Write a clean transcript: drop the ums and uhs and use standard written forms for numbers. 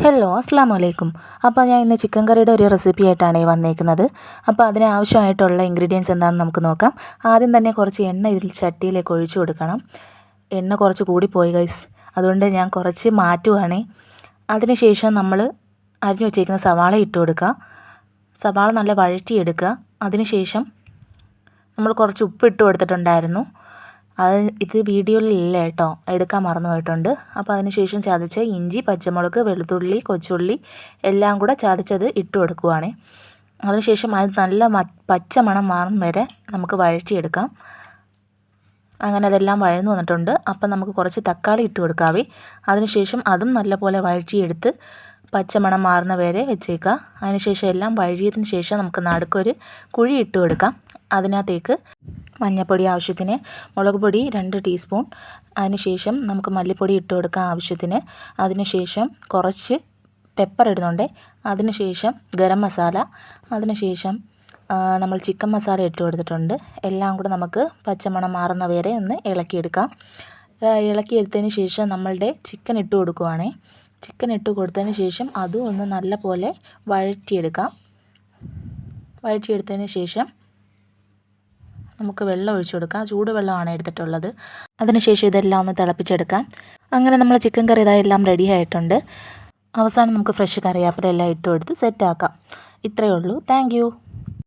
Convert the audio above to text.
Hello അസ്സാം വലൈക്കും. അപ്പോൾ ഞാൻ ഇന്ന് ചിക്കൻ കറിയുടെ ഒരു റെസിപ്പി ആയിട്ടാണ് വന്നേക്കുന്നത്. അപ്പോൾ അതിന് ആവശ്യമായിട്ടുള്ള ഇൻഗ്രീഡിയൻസ് എന്താണെന്ന് നമുക്ക് നോക്കാം. ആദ്യം തന്നെ കുറച്ച് എണ്ണ ഇതിൽ ചട്ടിയിലേക്ക് ഒഴിച്ചു കൊടുക്കണം. എണ്ണ കുറച്ച് കൂടിപ്പോയി ഗൈസ്, അതുകൊണ്ട് ഞാൻ കുറച്ച് മാറ്റുവാണേ. അതിനുശേഷം നമ്മൾ അരിഞ്ഞു വെച്ചേക്കുന്ന സവാള ഇട്ട് കൊടുക്കുക. സവാള നല്ല വഴറ്റിയെടുക്കുക. അതിനുശേഷം നമ്മൾ കുറച്ച് ഉപ്പ് ഇട്ട് കൊടുത്തിട്ടുണ്ടായിരുന്നു. ഇത് വീഡിയോയിൽ ഇല്ല കേട്ടോ, എടുക്കാൻ മറന്നു പോയിട്ടുണ്ട്. അപ്പോൾ അതിനുശേഷം ചതച്ച ഇഞ്ചി, പച്ചമുളക്, വെളുത്തുള്ളി, കൊച്ചുള്ളി എല്ലാം കൂടെ ചതച്ചത് ഇട്ട് കൊടുക്കുവാണ്. അതിനുശേഷം അത് നല്ല പച്ച മണം മാറുന്ന വരെ നമുക്ക് വഴറ്റിയെടുക്കാം. അങ്ങനെ അതെല്ലാം വഴന്നു വന്നിട്ടുണ്ട്. അപ്പം നമുക്ക് കുറച്ച് തക്കാളി ഇട്ട് കൊടുക്കാവേ. അതിനുശേഷം അതും നല്ലപോലെ വഴറ്റിയെടുത്ത് പച്ചമണം മാറുന്ന വരെ വെച്ചേക്കുക. അതിനുശേഷം എല്ലാം വഴറ്റിയതിന് ശേഷം നമുക്ക് നടുക്കൊരു കുഴി ഇട്ട് കൊടുക്കാം. അതിനകത്തേക്ക് മഞ്ഞൾപ്പൊടി ആവശ്യത്തിന്, മുളക് പൊടി 2 ടീസ്പൂൺ, അതിനുശേഷം നമുക്ക് മല്ലിപ്പൊടി ഇട്ട് കൊടുക്കാം ആവശ്യത്തിന്. അതിനുശേഷം കുറച്ച് പെപ്പർ ഇടുന്നുണ്ട്. അതിനുശേഷം ഗരം മസാല, അതിനുശേഷം നമ്മൾ ചിക്കൻ മസാല ഇട്ട് കൊടുത്തിട്ടുണ്ട്. എല്ലാം കൂടെ നമുക്ക് പച്ചമണം മാറുന്ന വരെ ഒന്ന് ഇളക്കിയെടുക്കാം. ഇളക്കിയെടുത്തതിന് ശേഷം നമ്മളുടെ ചിക്കൻ ഇട്ട് കൊടുക്കുവാണ്. ചിക്കൻ ഇട്ട് കൊടുത്തതിന് ശേഷം അതും ഒന്ന് നല്ല പോലെ വഴറ്റിയെടുക്കാം. വഴറ്റിയെടുത്തതിന് ശേഷം നമുക്ക് വെള്ളം ഒഴിച്ചു കൊടുക്കാം. ചൂടുവെള്ളമാണ് എടുത്തിട്ടുള്ളത്. അതിനുശേഷം ഇതെല്ലാം ഒന്ന് തിളപ്പിച്ചെടുക്കാം. അങ്ങനെ നമ്മൾ ചിക്കൻ കറി ഇതെല്ലാം റെഡി ആയിട്ടുണ്ട്. അവസാനം നമുക്ക് ഫ്രഷ് കറിവേപ്പില എല്ലാം ഇട്ട് കൊടുത്ത് സെറ്റാക്കാം. ഇത്രയേ ഉള്ളൂ. താങ്ക്